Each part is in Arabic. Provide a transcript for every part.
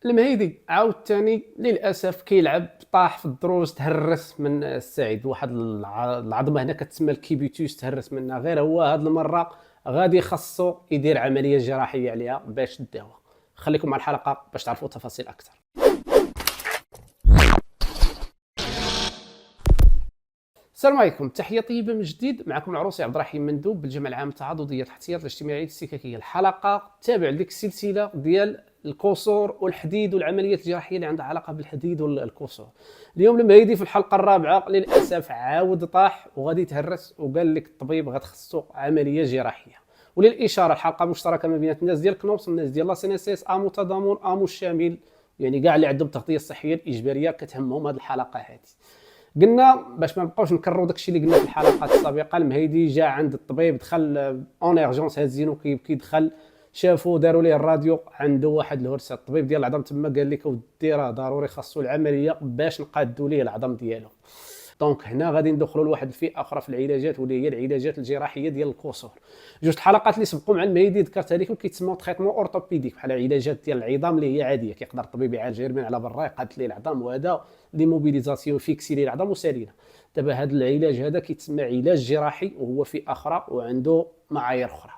المهيدي عاوتاني للاسف كيلعب، طاح في الدروج، تهرس من السعيد. واحد العظمه هنا كتسمى الكيبيتوس، تهرس منها. غير هو هاد المره غادي خاصو يدير عمليه جراحيه عليها باش تداوى. خليكم مع الحلقه باش تعرفوا تفاصيل اكثر. السلام عليكم، تحيه طيبه من جديد. معكم العروسي عبد الرحيم مندوب بالجمعيه العامه التعاضديه الاحتياط الاجتماعي الاستكاكيه. الحلقه تابع لك السلسله ديال الكسور والحديد والعمليات الجراحيه اللي عندها علاقه بالحديد والكسور. اليوم المهيدي في الحلقه الرابعه للاسف عاود طاح وغادي يتهرس، وقال لك الطبيب غتخصو عمليه جراحيه. وللاشاره الحلقه مشتركه ما بين الناس ديال كنوبس والناس ديال لا سي ان اس اس، امو تضامن، امو الشامل، يعني كاع اللي عندهم التغطيه الصحيه الاجباريه كتهمهم هذه الحلقه هذه. قلنا باش ما نبقاوش نكرروا داكشي اللي قلنا في الحلقات السابقه. المهيدي جا عند الطبيب، دخل اون ايرجونس، هازينو كي دخل شافوا داروا ليه الراديو، عنده واحد الهرسه. الطبيب ديال العظام تما قال لك اودي راه ضروري خاصو العمليه باش نقادوا ليه العظام ديالو. دونك هنا غادي ندخلوا لواحد الفئه اخرى في العلاجات، واللي هي العلاجات الجراحيه ديال الكسور. جوج الحلقات اللي سبقوا مع المهيدي ذكرتها لكم كيتسموا تريتمون اورتوبيديك، بحال علاجات ديال العظام اللي هي عاديه، كيقدر الطبيب يعالج غير من على برا، يقاد ليه العظام، وهذا لي موبيليزاسيون فيكسي ليه العظام وسالينا. دابا هذا العلاج هذا كيتسمى علاج جراحي، وهو فئه اخرى وعنده معايير اخرى.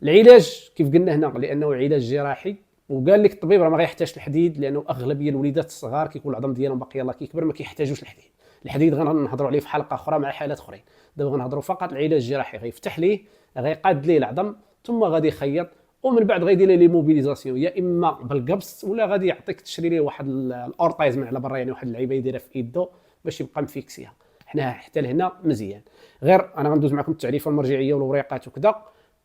العلاج كيف قلنا هنا لانه علاج جراحي، وقال لك الطبيب راه ما غيحتاجش الحديد، لانه اغلبيه الوليدات الصغار كيكون العظم ديالهم باقي يلاه كيكبر، ما كيحتاجوش الحديد. الحديد غنهضروا عليه في حلقه اخرى مع حالات اخرين. دابا غنهضروا فقط العلاج الجراحي، غيفتح ليه، غيقاد ليه العظم، ثم غادي يخيط، ومن بعد غيدير ليه موبيليزاسيون، يا اما بالقبص ولا غادي يعطيك تشري ليه واحد الاورتايز من على برا، يعني واحد اللعيبه يديرها في يده باش يبقى مفيكسيها. حنا حتى لهنا مزيان. غير انا غندوز معكم التعريفه المرجعيه والوريقات وكذا.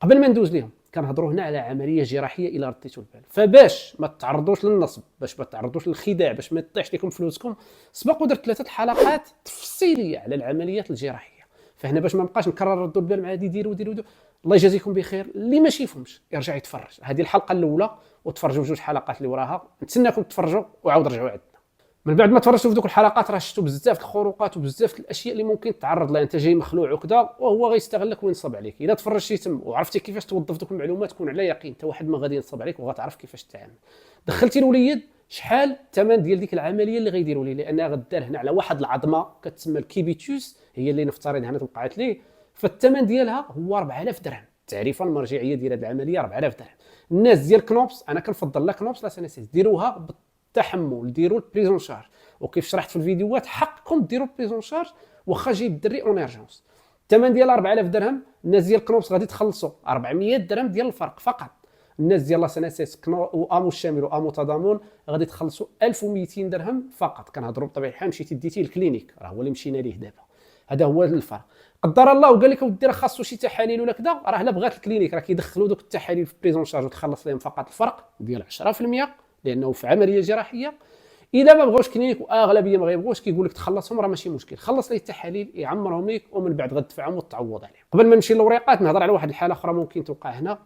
قبل ما ندوز ليهم كنهضروا هنا على عمليه جراحيه الى رديتوا البال، فباش ما تعرضوش للنصب، باش ما تعرضوش للخداع، باش ما يطيحش لكم فلوسكم، سبق ودرت 3 حلقات تفصيليه على العمليات الجراحيه. فهنا باش ما نبقاش نكرر ردوا البال مع ديروا الله يجازيكم بخير. اللي ما شافهمش يرجع يتفرج هذه الحلقه الاولى، وتفرجوا بجوج حلقات اللي وراها. نتسناكم تفرجوا وعاود رجعوا عندنا. من بعد ما تفرجتوا في دوك الحلقات راه شفتوا بزاف الخروقات وبزاف الاشياء اللي ممكن تعرض لها. انت جاي مخلوع وكذا، وهو غيستغلك وينصب عليك. اذا تفرجتي تم وعرفتي كيفاش توظف دوك المعلومات، كون على يقين حتى واحد ما غادي ينصب عليك، وغتعرف كيفاش تتعامل. دخلتي الوليد، شحال الثمن ديال ديك العمليه اللي غيديروا ليه؟ لانها غدار هنا على واحد العظمه كتسمى الكيبيتوس، هي اللي نفترض هنا توقعت ليه. فالثمن ديالها هو 4000 درهم. التعريفه المرجعيه ديال هذه العمليه 4000 درهم. الناس ديال كنوبس، انا كنفضل لا كنوبس لا سنسيس، ديروها بالتحمل، ديروا البريزون شارج. وكيف شرحت في الفيديوهات حقكم ديروا بريزون شارج واخا جاي الدري اون ايرجونس. الثمن ديال 4000 درهم. الناس ديال كنوبس غادي تخلصوا 400 درهم ديال الفرق فقط. الناس ديال لاسنسيس وامو الشامل وامو تضامن غادي تخلصوا 1200 درهم فقط. كنهضروا بطبيعه الحال مشيتي ديتي الكلينيك، راه هو اللي مشينا ليه دابا. هذا هو الفرق. قدر الله وقال لك اودي راه خاصو شي تحاليل ولا كذا، راه الا بغات الكلينيك راه كيدخلوا دوك التحاليل في بريزون شارج وتخلص لهم فقط الفرق ديال 10%، لانه في عمليه جراحيه. اذا ما بغاوش كلينيك، واغلبيه ما غيبغوش، كيقول لك تخلصهم، راه ماشي مشكل، خلص ليه التحاليل يعمرهم ليك، ومن بعد غتدفعهم وتعوض عليهم. قبل ما نمشي للوريقات نهضر على واحد الحاله اخرى ممكن توقع هنا.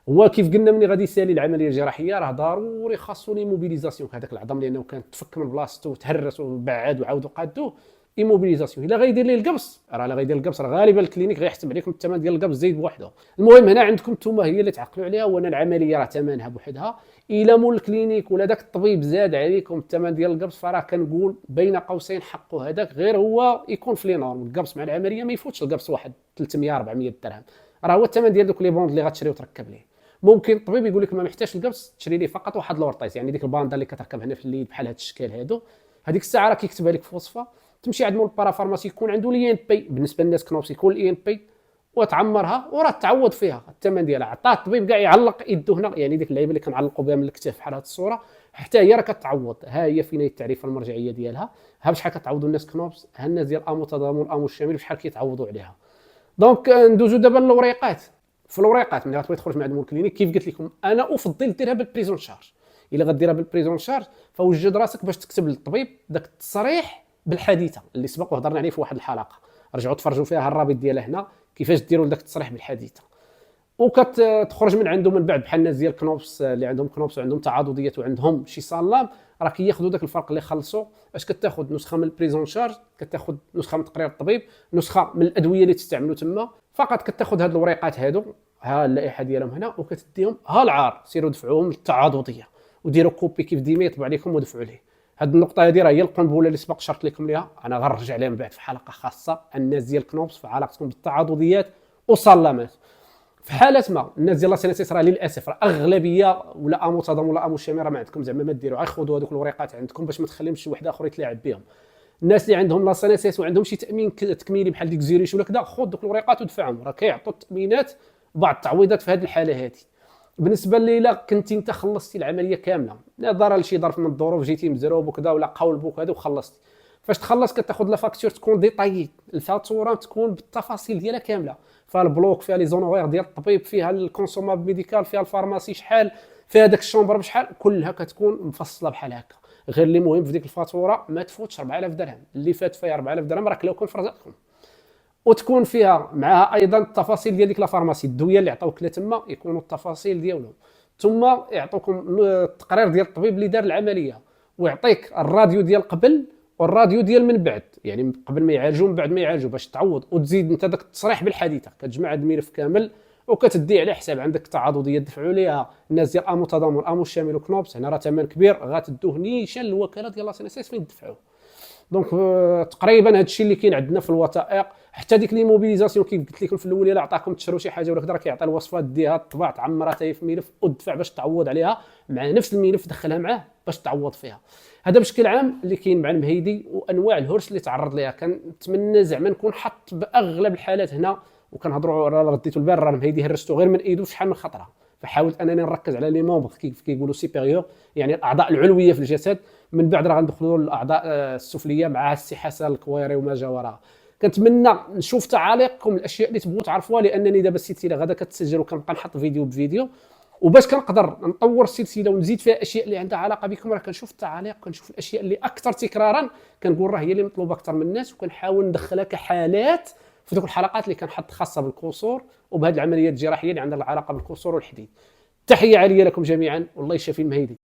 هو كيف قلنا ملي غادي يسالي العمليه الجراحيه راه ضروري خاصو لي موبيليزاسيون هذاك العظم، لانه كان تفك من بلاصتو وتهرس وبعد وعاودوا قادوه. ايموبيليزاسيون. الا غيدير ليه القبص، راه الا غيدير القبص راه غالبا الكلينيك غيحسب عليكم الثمن ديال القبص زايد بوحده. المهم هنا عندكم نتوما هي اللي تعقلوا عليها، وانا العمليه راه ثمنها بوحدها. الا مول الكلينيك ولا داك الطبيب زاد عليكم الثمن ديال القبص، فراه كنقول بين قوسين حقه هذاك، غير هو يكون في لي نورم. القبص مع العمليه ما يفوتش القبص واحد 300 400 درهم، راه هو الثمن ديال دوك لي بوند اللي غتشري وتركب ليه. ممكن الطبيب يقول لك ما محتاجش القبص، تشري ليه فقط واحد لورطيس، يعني ديك الباندا اللي كتركب هنا في اليد بحال هذا الشكل هادو. هذيك الساعه راه كيكتبها لك في وصفه، تمشي عند مول البارافارماسي يكون عنده لي ان بي. بالنسبه للناس كنوبس يكون الاي ان بي، وتعمرها وراه تعوض فيها الثمن ديالها. عطاه الطبيب كاع يعلق يده هنا، يعني ديك اللعيبه اللي كنعلقوا بها من الكتاف بحال هذه الصوره، حتى هي راه كتعوض. ها هي فين هي التعريفه المرجعيه ديالها. ها بشحال كتعوضوا الناس كنوبس، ها الناس ديال امو تضامن امو الشامل بشحال كيتعوضوا عليها. دونك ندوزو دابا للوريقات. في الوريقات ملي غتبغي تخرج من عند مول الكلينيك، كيف قلت لكم انا افضل ديرها بالبريزون شارج. الا غديرها بالبريزون شارج فوجد راسك باش تكتب للطبيب داك التصريح بالحديثه اللي سبق وهضرنا عليه في واحد الحلقه. رجعوا تفرجوا فيها الرابط ديالها هنا، كيفاش ديروا داك التصريح بالحديثه. وكتخرج من عنده من بعد بحال الناس ديال كنوبس اللي عندهم كنوبس وعندهم تعاضديات وعندهم شي صالام، راه كياخذوا داك الفرق اللي خلصوا. اش كتاخذ؟ نسخه من البريزون شارج، كتاخذ نسخه من تقرير الطبيب، نسخه من الادويه اللي تستعملوا تما. فقط كتاخذ هاد الوريقات هادو، ها اللائحه ديالهم هنا، وكتديهم ها العار سيروا دفعوهم للتعاضديه. وديروا كوبي كيف ديما يطبع لكم ودفعوا ليه. هذه النقطه هذه راه هي القنبله اللي سبق شرط لكم ليها، انا غنرجع عليها من بعد في حلقه خاصه. الناس ديال كنوبس في علاقتهم بالتعاضديات وصلمات. في حالة ما الناس ديال لاسينيسيس راه للاسف راه اغلبيه ولا امو تضامن ولا امو شامي راه ما عندكم زعما ما ديروا، غير خذوا هذوك الوريقات عندكم باش ما تخليهمش شي واحد اخر يتلاعب بهم. الناس اللي عندهم لاسينيسيس وعندهم شي تامين تكميلي بحال ديك زيريش ولا كذا، خذ دوك الوريقات ودفعهم، راه كيعطوا التامينات بعض التعويضات في هذه الحاله هذه. بالنسبه لي الا كنتي انت خلصتي العمليه كامله، نظرا لشي ظرف من الظروف جيتي مزروب وكذا ولا قولبوك هذا وخلصتي، فاش تخلص كتاخذ لا فاكتور تكون ديطايي، الفاتوره تكون بالتفاصيل ديالها كامله، فيها البلوك، فيها لي زونوير ديال الطبيب، فيها الكونسومابل ميديكال، فيها الفارماسي شحال، فيها داك الشومبر بشحال، كلها كتكون مفصله بحال هكا. غير اللي مهم في ديك الفاتوره ما تفوتش 4000 درهم، اللي فات فيها 4000 درهم راه كلاوكم في رزقكم. وتكون فيها معها ايضا التفاصيل ديال ديك لا فارماسي، الدويه اللي عطاوك لا تما يكونوا التفاصيل ديالهم، ثم يعطوكم التقرير ديال الطبيب اللي دار العمليه، ويعطيك الراديو ديال قبل والراديو ديال من بعد، يعني قبل ما يعالجوا من بعد ما يعالجوا باش تعوض، وتزيد انت داك التصريح بالحديثه، كتجمع هذا الملف كامل وكتدي على حساب عندك تعاضديه دفعوا ليها الناس ديال امو تضامن امو الشامل وكنوبس، هنا راه ثمن كبير غتدوه نيشان للوكاله ديال لاسينيسيس فين تدفعوه. دونك تقريبا هذا الشيء اللي كاين عندنا في الوثائق. حتى ديك لي موبيليزاسيون كيف قلت لكم في الاول، الا عطاكم تشروا شي حاجه ولا كذا راه كيعطي الوصفات ديها طبع تعمرها في ملف ودفع باش تعوض عليها مع نفس الملف دخلها معاه باش تعوض فيها. هذا بشكل عام اللي كاين مع المهيدي وانواع الهرس اللي تعرض ليها. كنتمنى زعما نكون حط باغلب الحالات هنا، وكنهضروا راه رديتوا البال راه المهيدي هرستو غير من ايدو شحال من خطره، فحاولت انني نركز على لي مومبر كيف كيقولوا سيبيريور، يعني الاعضاء العلويه في الجسد. من بعد راه غندخلوا للاعضاء السفليه مع السحاسه الكويري وما جاورها. كنتمنى نشوف تعاليقكم، الاشياء اللي تبغوا تعرفوها، لانني دابا السلسله غدا كتسجل وكنبقى نحط فيديو بفيديو، وباش كنقدر نطور السلسله ونزيد فيها اشياء اللي عندها علاقه بكم راه كنشوف التعاليق، كنشوف الاشياء اللي اكثر تكرارا كنقول راه هي اللي مطلوبه اكثر من الناس، وكنحاول ندخلها كحالات في ذوك الحلقات اللي كنحط خاصه بالكسور وبهذه العمليات الجراحيه اللي عندها العلاقه بالكسور والحديد. تحيه عاليه لكم جميعا، والله يشافي المهيدي.